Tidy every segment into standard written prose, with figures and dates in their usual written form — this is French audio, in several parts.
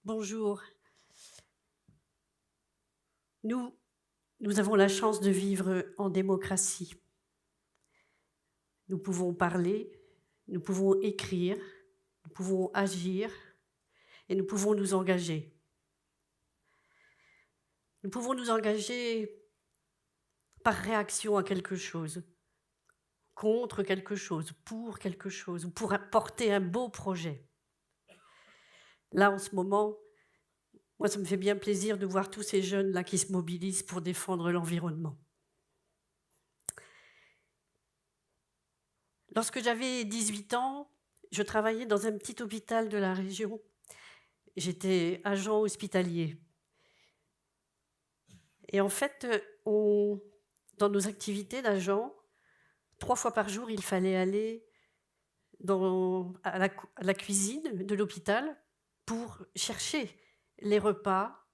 Bonjour. Nous, nous avons la chance de vivre en démocratie. Nous pouvons parler, nous pouvons écrire, nous pouvons agir et nous pouvons nous engager. Nous pouvons nous engager par réaction à quelque chose, contre quelque chose, ou pour porter un beau projet. Là, en ce moment, moi, ça me fait bien plaisir de voir tous ces jeunes-là qui se mobilisent pour défendre l'environnement. Lorsque j'avais 18 ans, je travaillais dans un petit hôpital de la région. J'étais agent hospitalier. Et en fait, dans nos activités d'agent, 3 fois par jour, il fallait aller à la cuisine de l'hôpital pour chercher les repas.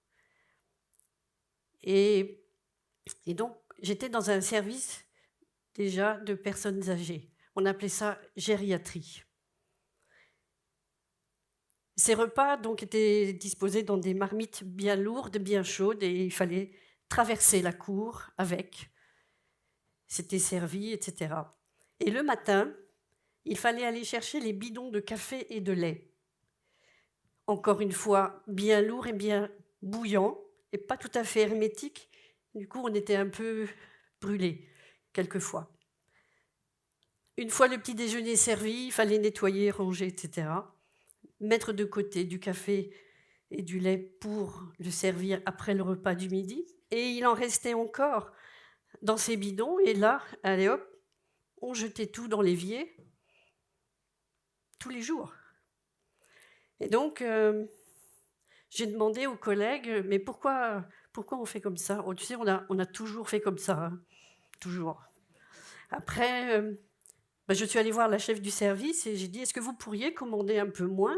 Et donc, j'étais dans un service déjà de personnes âgées. On appelait ça gériatrie. Ces repas donc étaient disposés dans des marmites bien lourdes, bien chaudes, et il fallait traverser la cour avec. C'était servi, etc. Et le matin, il fallait aller chercher les bidons de café et de lait. Encore une fois, bien lourd et bien bouillant, et pas tout à fait hermétique. Du coup, on était un peu brûlés, quelquefois. Une fois le petit déjeuner servi, il fallait nettoyer, ranger, etc. Mettre de côté du café et du lait pour le servir après le repas du midi. Et il en restait encore dans ces bidons. Et là, allez hop, on jetait tout dans l'évier tous les jours. Et donc, j'ai demandé aux collègues, mais pourquoi on fait comme ça? Tu sais, on a toujours fait comme ça, hein, toujours. Après, je suis allée voir la chef du service et j'ai dit, est-ce que vous pourriez commander un peu moins?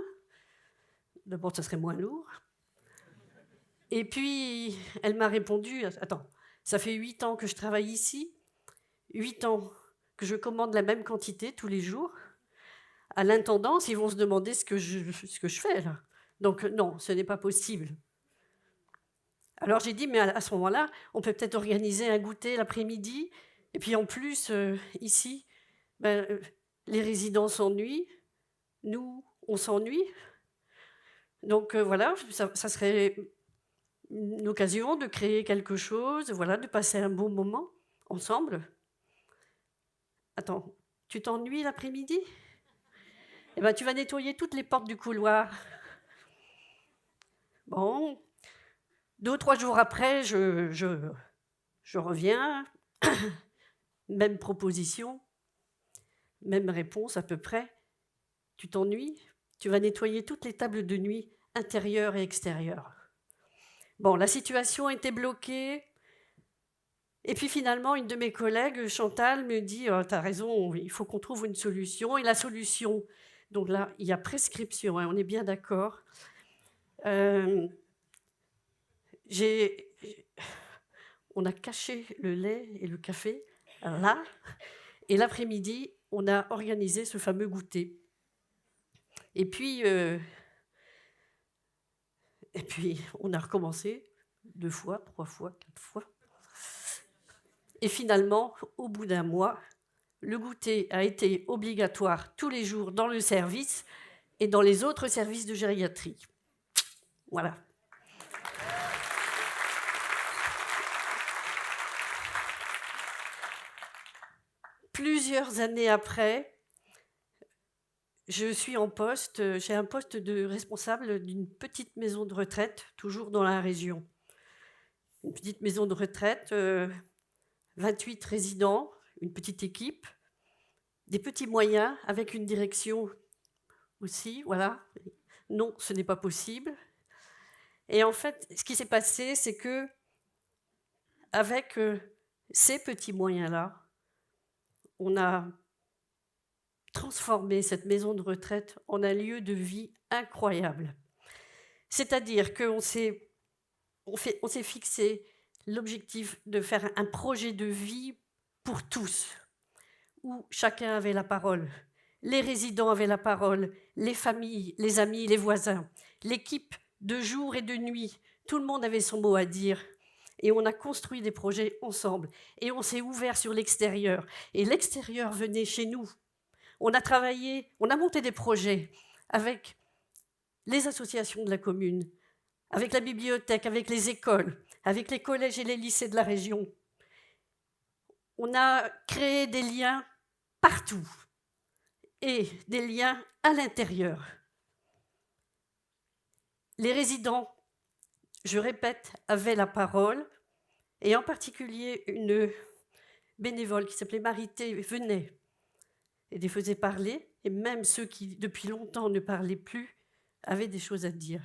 D'abord, ça serait moins lourd. Et puis, elle m'a répondu, attends, ça fait 8 ans que je travaille ici, 8 ans que je commande la même quantité tous les jours. À l'intendance, ils vont se demander ce que je fais là. Donc non, ce n'est pas possible. Alors j'ai dit, mais à ce moment-là, on peut peut-être organiser un goûter l'après-midi. Et puis en plus, ici, les résidents s'ennuient, nous, on s'ennuie. Donc voilà, ça serait une occasion de créer quelque chose, voilà, de passer un bon moment ensemble. Attends, tu t'ennuies l'après-midi? Eh bien, tu vas nettoyer toutes les portes du couloir. Bon, 2 ou 3 jours après, je reviens, même proposition, même réponse à peu près. Tu t'ennuies? Tu vas nettoyer toutes les tables de nuit, intérieures et extérieures. Bon, la situation était bloquée. Et puis finalement, une de mes collègues, Chantal, me dit « T'as raison, il faut qu'on trouve une solution. » Et la solution, donc là, il y a prescription, hein, on est bien d'accord. On a caché le lait et le café là, et l'après-midi, on a organisé ce fameux goûter. Et puis, on a recommencé 2 fois, 3 fois, 4 fois. Et finalement, au bout d'un mois, le goûter a été obligatoire tous les jours dans le service et dans les autres services de gériatrie. Voilà. Plusieurs années après, je suis en poste, j'ai un poste de responsable d'une petite maison de retraite, toujours dans la région. Une petite maison de retraite, 28 résidents, une petite équipe, des petits moyens avec une direction aussi, voilà. Non, ce n'est pas possible. Et en fait, ce qui s'est passé, c'est que avec ces petits moyens-là, on a transformé cette maison de retraite en un lieu de vie incroyable. C'est-à-dire qu'on s'est fixé l'objectif de faire un projet de vie pour tous, où chacun avait la parole. Les résidents avaient la parole, les familles, les amis, les voisins. L'équipe de jour et de nuit. Tout le monde avait son mot à dire. Et on a construit des projets ensemble. Et on s'est ouvert sur l'extérieur. Et l'extérieur venait chez nous. On a travaillé, on a monté des projets avec les associations de la commune, avec la bibliothèque, avec les écoles, avec les collèges et les lycées de la région. On a créé des liens partout et des liens à l'intérieur. Les résidents, je répète, avaient la parole, et en particulier une bénévole qui s'appelait Marité venait et les faisait parler, et même ceux qui, depuis longtemps, ne parlaient plus, avaient des choses à dire.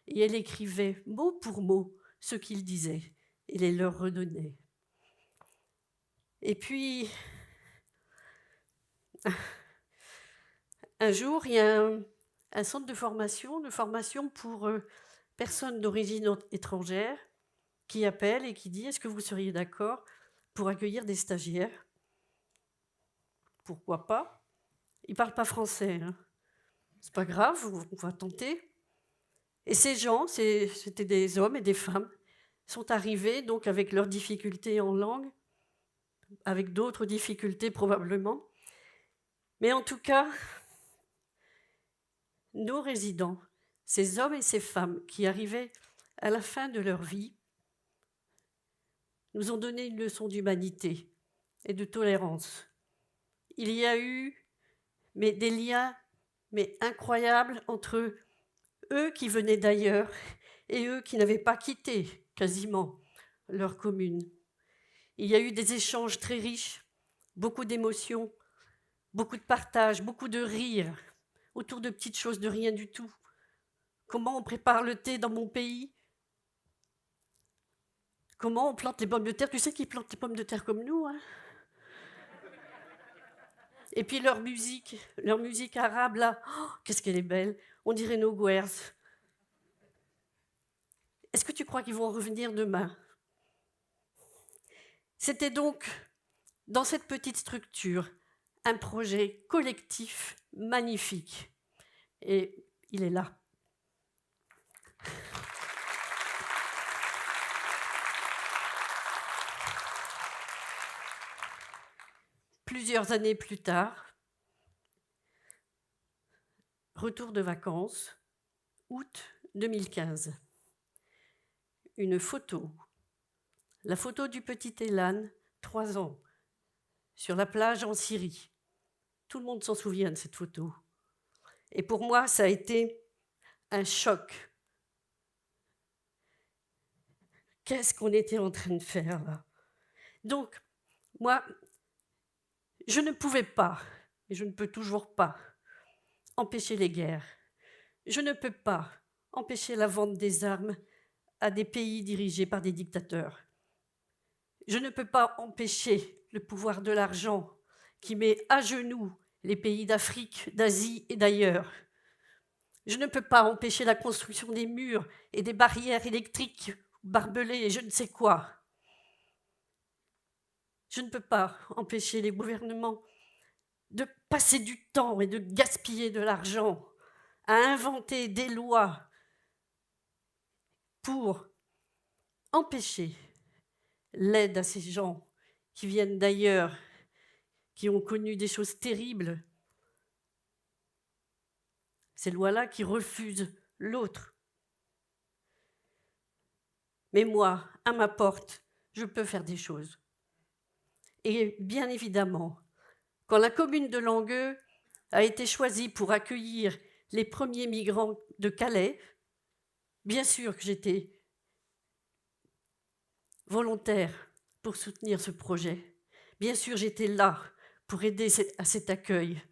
Et elle écrivait mot pour mot ce qu'ils disaient et les leur redonnait. Et puis, un jour, il y a un centre de formation pour personnes d'origine étrangère, qui appelle et qui dit « Est-ce que vous seriez d'accord pour accueillir des stagiaires ?» Pourquoi pas? Ils ne parlent pas français. Hein. C'est pas grave, on va tenter. Et ces gens, c'était des hommes et des femmes, sont arrivés donc avec leurs difficultés en langue, avec d'autres difficultés probablement. Mais en tout cas, nos résidents, ces hommes et ces femmes qui arrivaient à la fin de leur vie, nous ont donné une leçon d'humanité et de tolérance. Il y a eu des liens incroyables entre eux qui venaient d'ailleurs et eux qui n'avaient pas quitté quasiment leur commune. Il y a eu des échanges très riches, beaucoup d'émotions, beaucoup de partage, beaucoup de rires autour de petites choses de rien du tout. Comment on prépare le thé dans mon pays? Comment on plante les pommes de terre? Tu sais qu'ils plantent les pommes de terre comme nous, hein? Et puis leur musique arabe, là, oh, qu'est-ce qu'elle est belle. On dirait nos Guers. Est-ce que tu crois qu'ils vont revenir demain? C'était donc, dans cette petite structure, un projet collectif magnifique. Et il est là. Plusieurs années plus tard, retour de vacances, août 2015. Une photo, la photo du petit Elan, 3 ans, sur la plage en Syrie. Tout le monde s'en souvient de cette photo. Et pour moi, ça a été un choc. Qu'est-ce qu'on était en train de faire là? Donc, moi, je ne pouvais pas, et je ne peux toujours pas, empêcher les guerres. Je ne peux pas empêcher la vente des armes à des pays dirigés par des dictateurs. Je ne peux pas empêcher le pouvoir de l'argent qui met à genoux les pays d'Afrique, d'Asie et d'ailleurs. Je ne peux pas empêcher la construction des murs et des barrières électriques, barbelées et je ne sais quoi. Je ne peux pas empêcher les gouvernements de passer du temps et de gaspiller de l'argent à inventer des lois pour empêcher l'aide à ces gens qui viennent d'ailleurs, qui ont connu des choses terribles. Ces lois-là qui refusent l'autre. Mais moi, à ma porte, je peux faire des choses. Et bien évidemment, quand la commune de Langueux a été choisie pour accueillir les premiers migrants de Calais, bien sûr que j'étais volontaire pour soutenir ce projet. Bien sûr, j'étais là pour aider à cet accueil.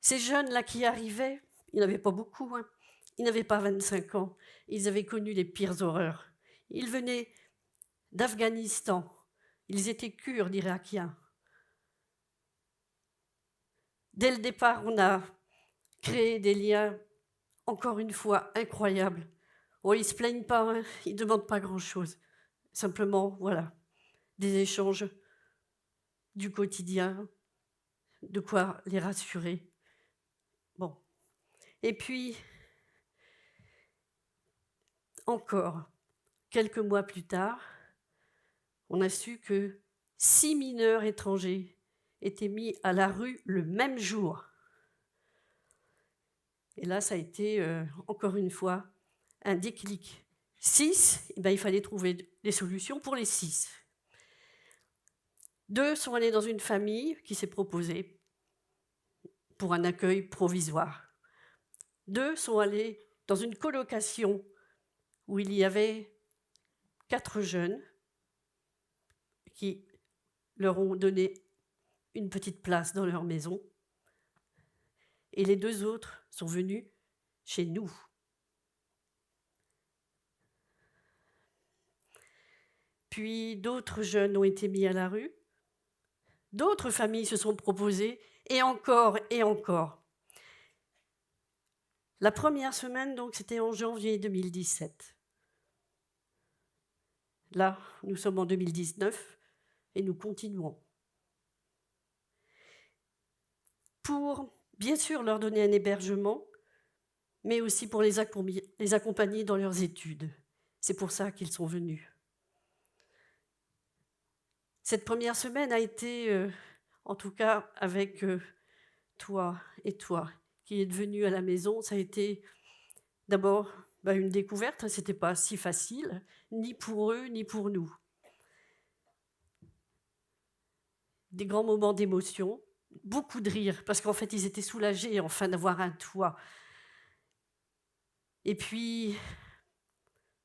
Ces jeunes-là qui arrivaient, il n'y en avait pas beaucoup, hein. Ils n'avaient pas 25 ans, ils avaient connu les pires horreurs. Ils venaient d'Afghanistan, ils étaient Kurdes irakiens. Dès le départ, on a créé des liens, encore une fois, incroyables. Oh, ils ne se plaignent pas, hein, ils ne demandent pas grand-chose. Simplement, voilà, des échanges du quotidien, de quoi les rassurer. Bon. Et puis, encore, quelques mois plus tard, on a su que 6 mineurs étrangers étaient mis à la rue le même jour. Et là, ça a été, encore une fois, un déclic. 6, il fallait trouver des solutions pour les 6. 2 sont allés dans une famille qui s'est proposée pour un accueil provisoire. 2 sont allés dans une colocation où il y avait 4 jeunes qui leur ont donné une petite place dans leur maison. Et les 2 autres sont venus chez nous. Puis d'autres jeunes ont été mis à la rue. D'autres familles se sont proposées, et encore et encore. La première semaine, donc, c'était en janvier 2017. Là, nous sommes en 2019 et nous continuons. Pour, bien sûr, leur donner un hébergement, mais aussi pour les accompagner dans leurs études. C'est pour ça qu'ils sont venus. Cette première semaine a été, en tout cas avec toi et toi, qui êtes venus à la maison, ça a été d'abord une découverte. Ce n'était pas si facile, ni pour eux, ni pour nous. Des grands moments d'émotion, beaucoup de rire, parce qu'en fait, ils étaient soulagés enfin d'avoir un toit. Et puis,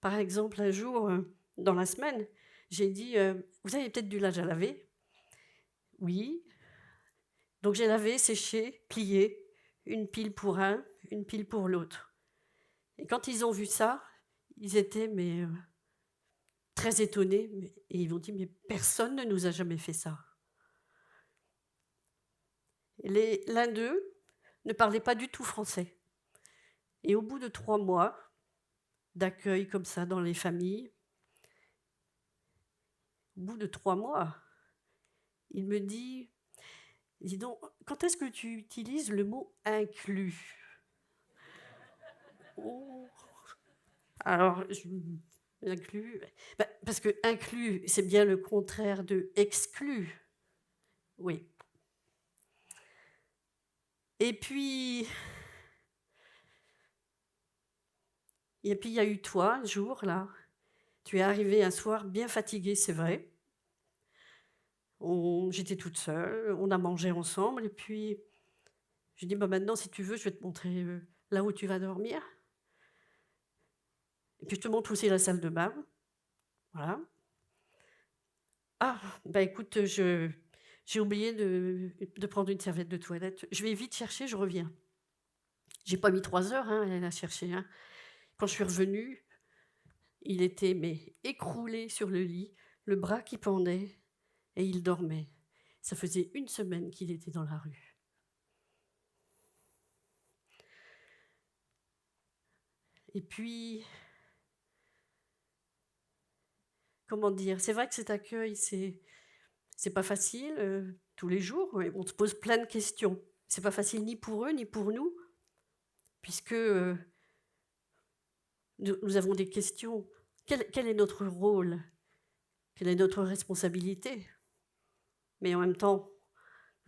par exemple, un jour, dans la semaine, j'ai dit « Vous avez peut-être du linge à laver ?» Oui. Donc j'ai lavé, séché, plié, une pile pour un, une pile pour l'autre. Et quand ils ont vu ça, ils étaient très étonnés, et ils m'ont dit « Mais personne ne nous a jamais fait ça. » L'un d'eux ne parlait pas du tout français. Et au bout de 3 mois d'accueil comme ça dans les familles, au bout de 3 mois, il me dit « Dis donc, quand est-ce que tu utilises le mot « inclus » Oh. Alors, inclus, parce que inclus, c'est bien le contraire de exclu. Oui. Et puis, il y a eu toi, un jour, là. Tu es arrivée un soir bien fatiguée, c'est vrai. J'étais toute seule, on a mangé ensemble, et puis j'ai dit, maintenant, si tu veux, je vais te montrer là où tu vas dormir. Et puis je te montre aussi la salle de bain. Voilà. Ah, écoute, j'ai oublié de prendre une serviette de toilette. Je vais vite chercher, je reviens. J'ai pas mis 3 heures à chercher. Quand je suis revenue, il était écroulé sur le lit, le bras qui pendait, et il dormait. Ça faisait 1 semaine qu'il était dans la rue. Et puis, comment dire, c'est vrai que cet accueil, c'est pas facile tous les jours. On se pose plein de questions. C'est pas facile ni pour eux ni pour nous, puisque nous avons des questions. Quel est notre rôle? Quelle est notre responsabilité? Mais en même temps,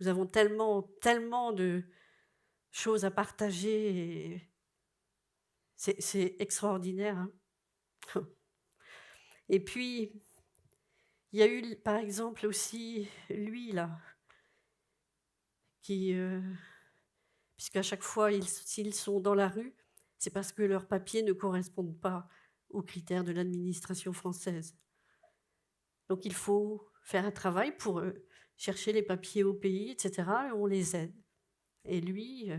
nous avons tellement de choses à partager. Et c'est extraordinaire. Et puis, il y a eu, par exemple, aussi lui, là, qui, puisqu'à chaque fois, s'ils sont dans la rue, c'est parce que leurs papiers ne correspondent pas aux critères de l'administration française. Donc il faut faire un travail pour chercher les papiers au pays, etc., et on les aide. Et lui,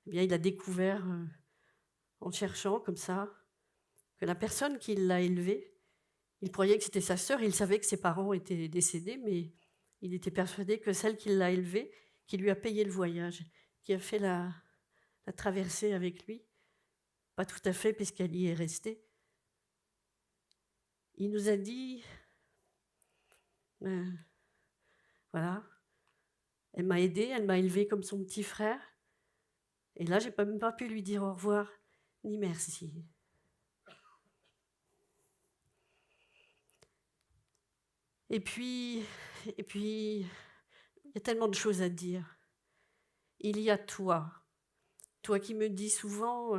il a découvert, en cherchant comme ça, que la personne qui l'a élevé, il croyait que c'était sa sœur, il savait que ses parents étaient décédés, mais il était persuadé que celle qui l'a élevé, qui lui a payé le voyage, qui a fait la traversée avec lui, pas tout à fait puisqu'elle y est restée. Il nous a dit, voilà, elle m'a aidée, elle m'a élevée comme son petit frère, et là, j'ai même pas pu lui dire au revoir, ni merci. Et puis, il y a tellement de choses à dire. Il y a toi. Toi qui me dis souvent,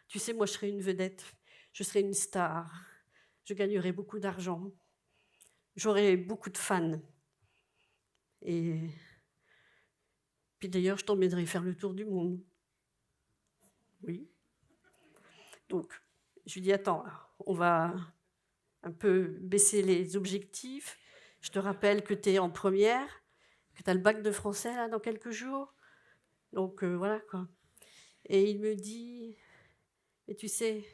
tu sais, moi je serai une vedette, je serai une star, je gagnerai beaucoup d'argent, j'aurai beaucoup de fans. Et puis d'ailleurs, je t'emmènerai faire le tour du monde. Oui. Donc, je lui dis, attends, on va un peu baisser les objectifs. Je te rappelle que tu es en première, que tu as le bac de français là, dans quelques jours. Donc voilà quoi. Et il me dit, mais tu sais,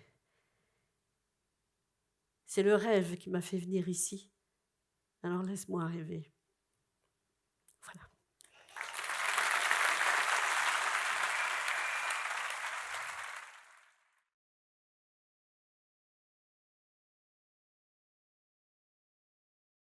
c'est le rêve qui m'a fait venir ici. Alors laisse-moi rêver.